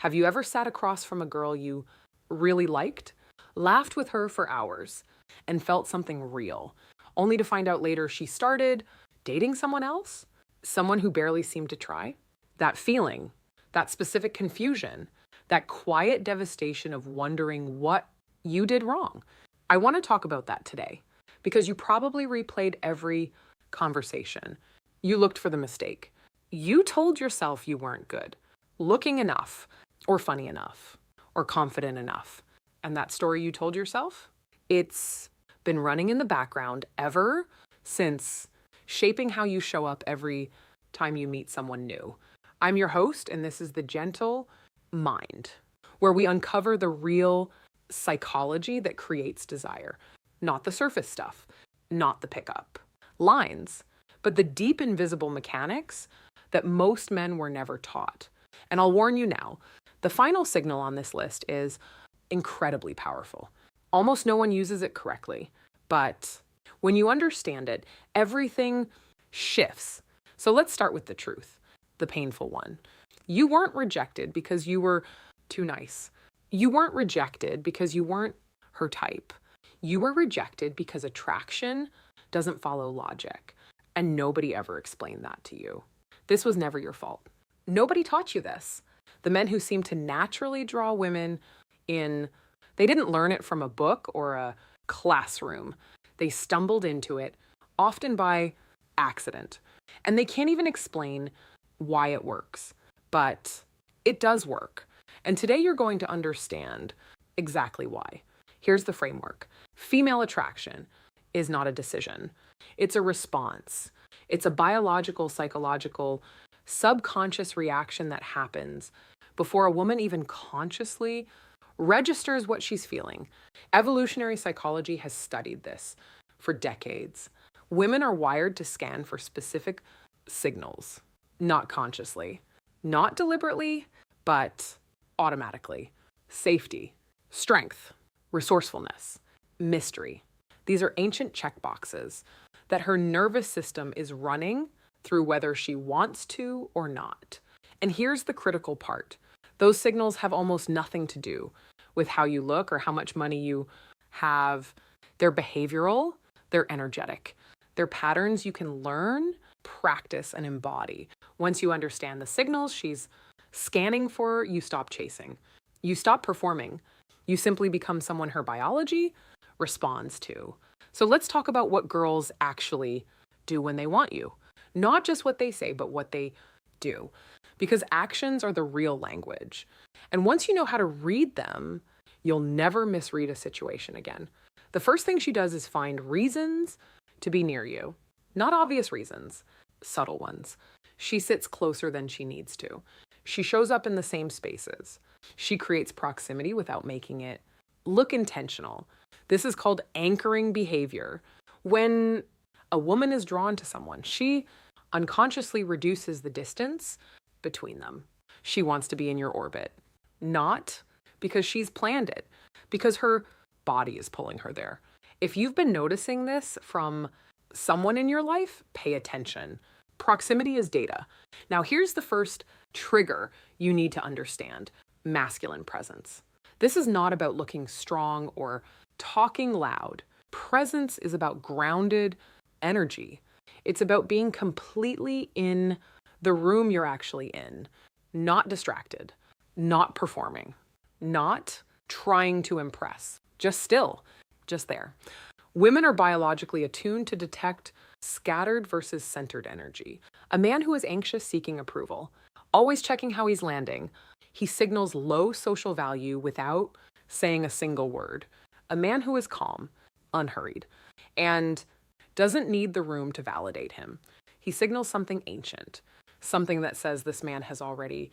Have you ever sat across from a girl you really liked, laughed with her for hours, and felt something real, only to find out later she started dating someone else? Someone who barely seemed to try? That feeling, that specific confusion, that quiet devastation of wondering what you did wrong. I want to talk about that today because you probably replayed every conversation. You looked for the mistake. You told yourself you weren't good, looking enough, or funny enough, or confident enough. And that story you told yourself, it's been running in the background ever since, shaping how you show up every time you meet someone new. I'm your host, and this is The Gentle Mind, where we uncover the real psychology that creates desire. Not the surface stuff, not the pickup lines, but the deep invisible mechanics that most men were never taught. And I'll warn you now, the final signal on this list is incredibly powerful. Almost no one uses it correctly, but when you understand it, everything shifts. So let's start with the truth, the painful one. You weren't rejected because you were too nice. You weren't rejected because you weren't her type. You were rejected because attraction doesn't follow logic, and nobody ever explained that to you. This was never your fault. Nobody taught you this. The men who seem to naturally draw women in, they didn't learn it from a book or a classroom. They stumbled into it, often by accident. And they can't even explain why it works, but it does work. And today you're going to understand exactly why. Here's the framework. Female attraction is not a decision. It's a response. It's a biological, psychological, subconscious reaction that happens before a woman even consciously registers what she's feeling. Evolutionary psychology has studied this for decades. Women are wired to scan for specific signals, not consciously, not deliberately, but automatically. Safety, strength, resourcefulness, mystery. These are ancient checkboxes that her nervous system is running through whether she wants to or not. And here's the critical part. Those signals have almost nothing to do with how you look or how much money you have. They're behavioral, they're energetic. They're patterns you can learn, practice, and embody. Once you understand the signals she's scanning for, you stop chasing. You stop performing. You simply become someone her biology responds to. So let's talk about what girls actually do when they want you. Not just what they say, but what they do. Because actions are the real language. And once you know how to read them, you'll never misread a situation again. The first thing she does is find reasons to be near you. Not obvious reasons, subtle ones. She sits closer than she needs to. She shows up in the same spaces. She creates proximity without making it look intentional. This is called anchoring behavior. When a woman is drawn to someone, she unconsciously reduces the distance between them. She wants to be in your orbit, not because she's planned it, because her body is pulling her there. If you've been noticing this from someone in your life, pay attention. Proximity is data. Now, here's the first trigger you need to understand: masculine presence. This is not about looking strong or talking loud. Presence is about grounded energy. It's about being completely in the room you're actually in, not distracted, not performing, not trying to impress, just still, just there. Women are biologically attuned to detect scattered versus centered energy. A man who is anxious, seeking approval, always checking how he's landing, he signals low social value without saying a single word. A man who is calm, unhurried, and doesn't need the room to validate him. He signals something ancient, something that says this man has already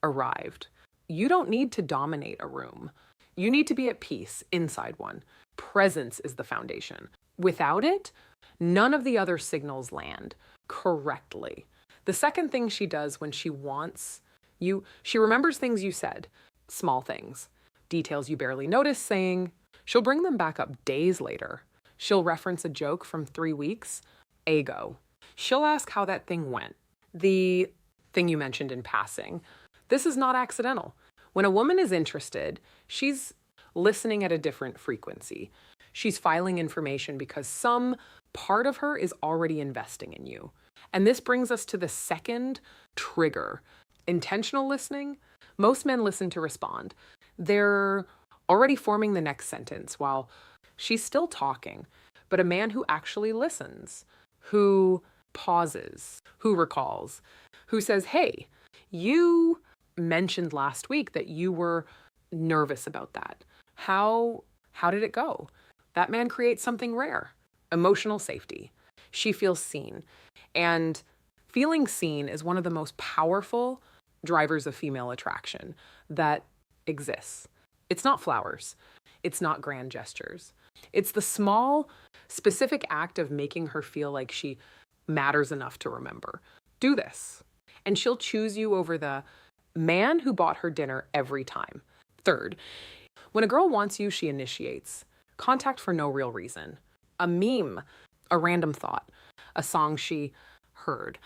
arrived. You don't need to dominate a room. You need to be at peace inside one. Presence is the foundation. Without it, none of the other signals land correctly. The second thing she does when she wants you, she remembers things you said, small things, details you barely notice saying. She'll bring them back up days later. She'll reference a joke from 3 weeks ago. She'll ask how that thing went, the thing you mentioned in passing. This is not accidental. When a woman is interested, she's listening at a different frequency. She's filing information because some part of her is already investing in you. And this brings us to the second trigger. Intentional listening. Most men listen to respond. They're already forming the next sentence while she's still talking. But a man who actually listens, who pauses, who recalls, who says, hey, you mentioned last week that you were nervous about that. How did it go? That man creates something rare, emotional safety. She feels seen. And feeling seen is one of the most powerful drivers of female attraction that exists. It's not flowers. It's not grand gestures. It's the small, specific act of making her feel like she matters enough to remember. Do this, and she'll choose you over the man who bought her dinner every time. Third, when a girl wants you, she initiates. Contact for no real reason. A meme, a random thought, a song she heard.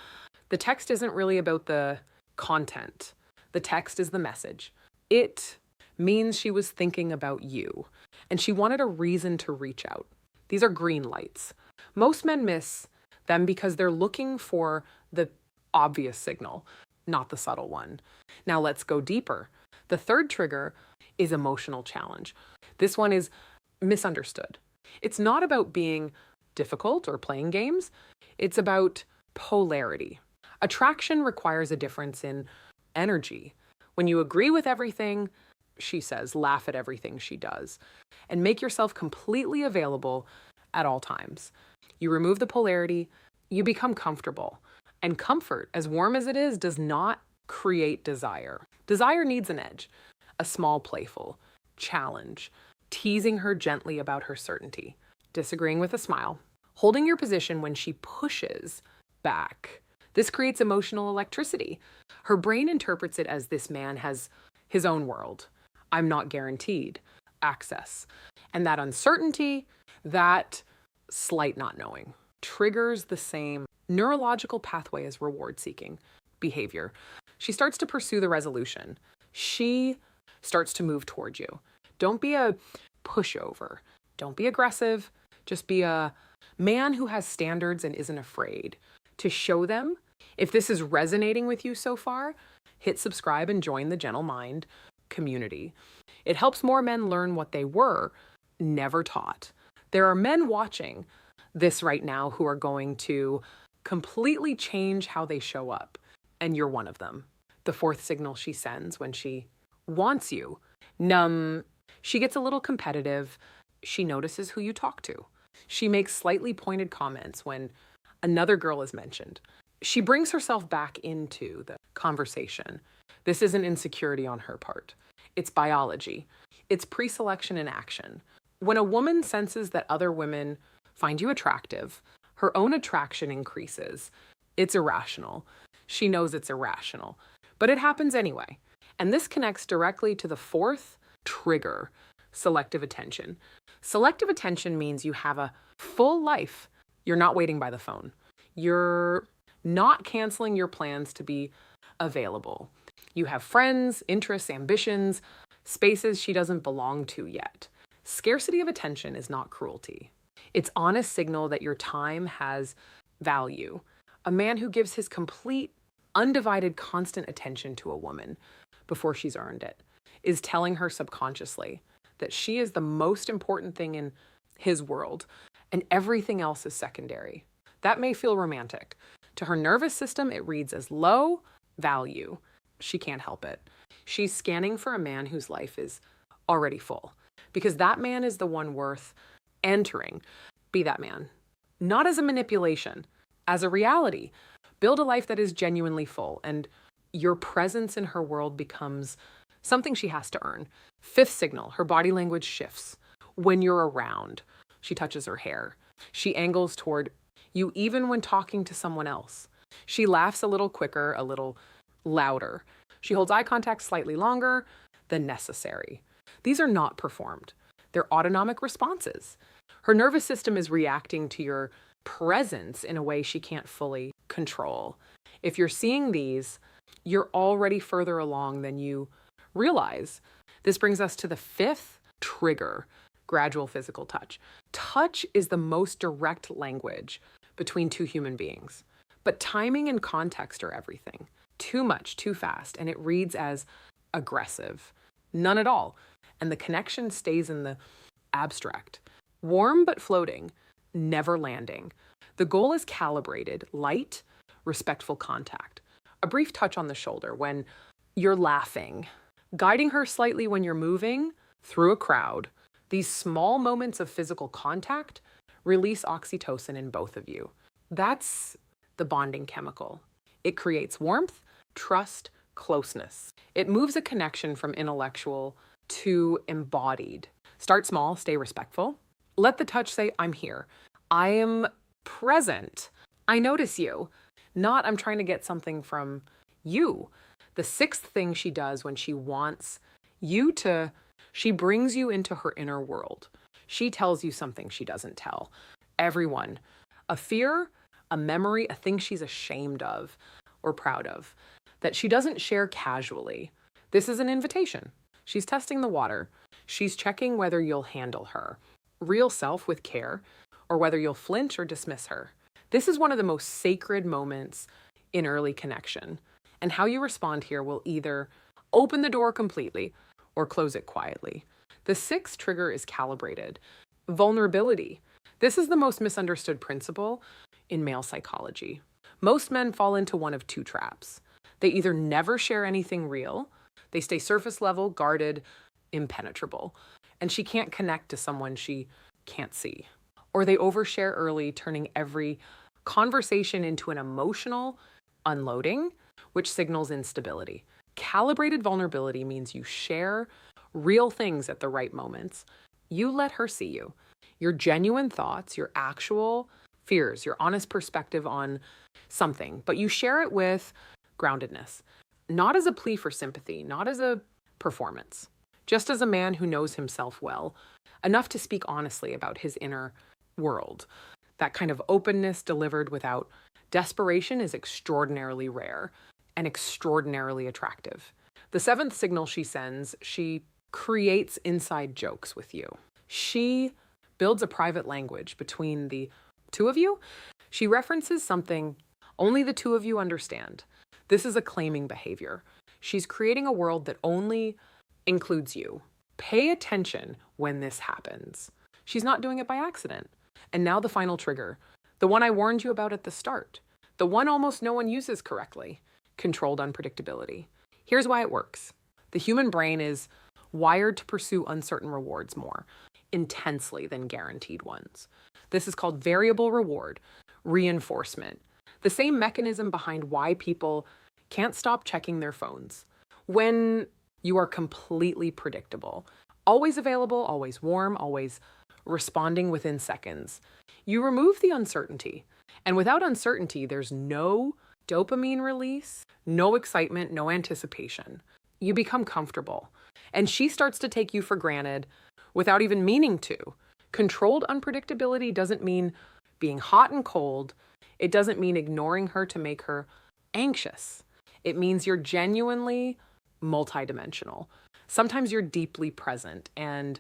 The text isn't really about the content. The text is the message. It means she was thinking about you, and she wanted a reason to reach out. These are green lights. Most men miss them because they're looking for the obvious signal, not the subtle one. Now let's go deeper. The third trigger is emotional challenge. This one is misunderstood. It's not about being difficult or playing games. It's about polarity. Attraction requires a difference in energy. When you agree with everything she says, laugh at everything she does, and make yourself completely available at all times. You remove the polarity, you become comfortable. And comfort, as warm as it is, does not create desire. Desire needs an edge, a small playful challenge, teasing her gently about her certainty, disagreeing with a smile, holding your position when she pushes back. This creates emotional electricity. Her brain interprets it as this man has his own world. I'm not guaranteed access. And that uncertainty, that slight not knowing, triggers the same neurological pathway as reward-seeking behavior. She starts to pursue the resolution. She starts to move toward you. Don't be a pushover. Don't be aggressive. Just be a man who has standards and isn't afraid to show them. If this is resonating with you so far, hit subscribe and join the Gentle Mind community. It helps more men learn what they were never taught. There are men watching this right now who are going to completely change how they show up, and you're one of them. The fourth signal she sends when she wants you. She gets a little competitive. She notices who you talk to. She makes slightly pointed comments when another girl is mentioned. She brings herself back into the conversation. This isn't insecurity on her part. It's biology. It's pre-selection in action. When a woman senses that other women find you attractive, her own attraction increases. It's irrational. She knows it's irrational, but it happens anyway. And this connects directly to the fourth trigger, selective attention. Selective attention means you have a full life. You're not waiting by the phone. You're not canceling your plans to be available. You have friends, interests, ambitions, spaces she doesn't belong to yet. Scarcity of attention is not cruelty. It's honest signal that your time has value. A man who gives his complete, undivided, constant attention to a woman before she's earned it is telling her subconsciously that she is the most important thing in his world and everything else is secondary. That may feel romantic. To her nervous system, it reads as low value. She can't help it. She's scanning for a man whose life is already full because that man is the one worth entering. Be that man. Not as a manipulation, as a reality. Build a life that is genuinely full, and your presence in her world becomes something she has to earn. Fifth signal, her body language shifts. When you're around, she touches her hair. She angles toward you even when talking to someone else. She laughs a little quicker, a little louder. She holds eye contact slightly longer than necessary. These are not performed. They're autonomic responses. Her nervous system is reacting to your presence in a way she can't fully control. If you're seeing these, you're already further along than you realize. This brings us to the fifth trigger, gradual physical touch. Touch is the most direct language between two human beings, but timing and context are everything. Too much, too fast, and it reads as aggressive. None at all. And the connection stays in the abstract. Warm but floating, never landing. The goal is calibrated, light, respectful contact. A brief touch on the shoulder when you're laughing, guiding her slightly when you're moving through a crowd. These small moments of physical contact release oxytocin in both of you. That's the bonding chemical. It creates warmth, trust, closeness. It moves a connection from intellectual to embodied. Start small, stay respectful. Let the touch say, I'm here. I am present. I notice you. Not, I'm trying to get something from you. The sixth thing she does when she wants you to, she brings you into her inner world. She tells you something she doesn't tell everyone. A fear, a memory, a thing she's ashamed of or proud of that she doesn't share casually. This is an invitation. She's testing the water. She's checking whether you'll handle her, real self with care, or whether you'll flinch or dismiss her. This is one of the most sacred moments in early connection. And how you respond here will either open the door completely or close it quietly. The sixth trigger is calibrated. Vulnerability. This is the most misunderstood principle in male psychology. Most men fall into one of two traps. They either never share anything real, they stay surface level, guarded, impenetrable, and she can't connect to someone she can't see. Or they overshare early, turning every conversation into an emotional unloading, which signals instability. Calibrated vulnerability means you share real things at the right moments. You let her see you. Your genuine thoughts, your actual fears, your honest perspective on something, but you share it with groundedness, not as a plea for sympathy, not as a performance, just as a man who knows himself well, enough to speak honestly about his inner world. That kind of openness delivered without desperation is extraordinarily rare and extraordinarily attractive. The seventh signal she sends, she creates inside jokes with you. She builds a private language between the two of you. She references something only the two of you understand. This is a claiming behavior. She's creating a world that only includes you. Pay attention when this happens. She's not doing it by accident. And now the final trigger, the one I warned you about at the start, the one almost no one uses correctly, controlled unpredictability. Here's why it works. The human brain is wired to pursue uncertain rewards more intensely than guaranteed ones. This is called variable reward, reinforcement. The same mechanism behind why people can't stop checking their phones. When you are completely predictable, always available, always warm, always responding within seconds, you remove the uncertainty. And without uncertainty, there's no dopamine release, no excitement, no anticipation. You become comfortable. And she starts to take you for granted without even meaning to. Controlled unpredictability doesn't mean being hot and cold. It doesn't mean ignoring her to make her anxious. It means you're genuinely multidimensional. Sometimes you're deeply present and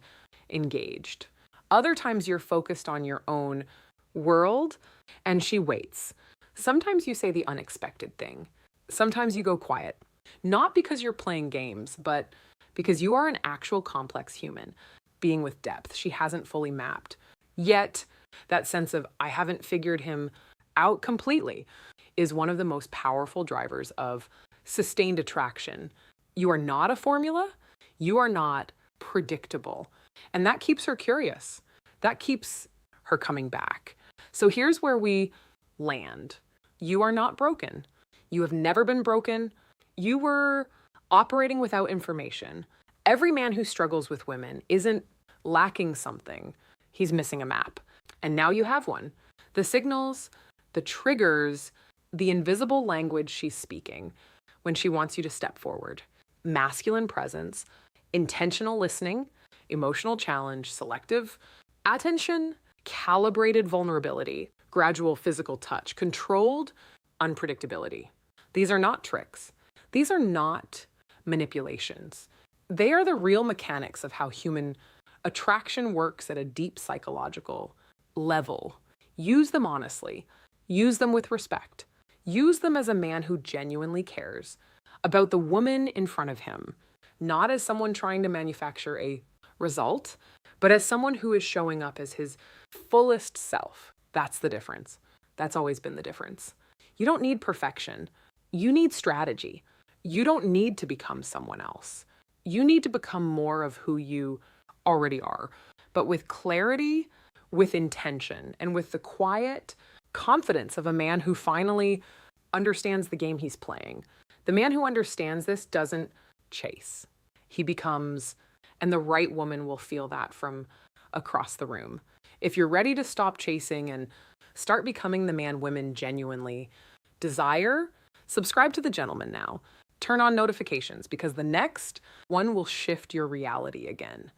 engaged. Other times you're focused on your own world and she waits. Sometimes you say the unexpected thing. Sometimes you go quiet. Not because you're playing games, but because you are an actual complex human being with depth she hasn't fully mapped. Yet, that sense of I haven't figured him out completely is one of the most powerful drivers of sustained attraction. You are not a formula. You are not predictable. And that keeps her curious. That keeps her coming back. So here's where we land. You are not broken. You have never been broken. You were operating without information. Every man who struggles with women isn't lacking something. He's missing a map. And now you have one. The signals, the triggers, the invisible language she's speaking when she wants you to step forward. Masculine presence, intentional listening, emotional challenge, selective attention, calibrated vulnerability, gradual physical touch, controlled unpredictability. These are not tricks. These are not manipulations. They are the real mechanics of how human attraction works at a deep psychological level. Use them honestly. Use them with respect. Use them as a man who genuinely cares about the woman in front of him, not as someone trying to manufacture a result, but as someone who is showing up as his fullest self. That's the difference. That's always been the difference. You don't need perfection. You need strategy. You don't need to become someone else. You need to become more of who you already are, but with clarity, with intention, and with the quiet confidence of a man who finally understands the game he's playing. The man who understands this doesn't chase. He becomes, and the right woman will feel that from across the room. If you're ready to stop chasing and start becoming the man women genuinely desire, subscribe to The Gentleman now. Turn on notifications because the next one will shift your reality again.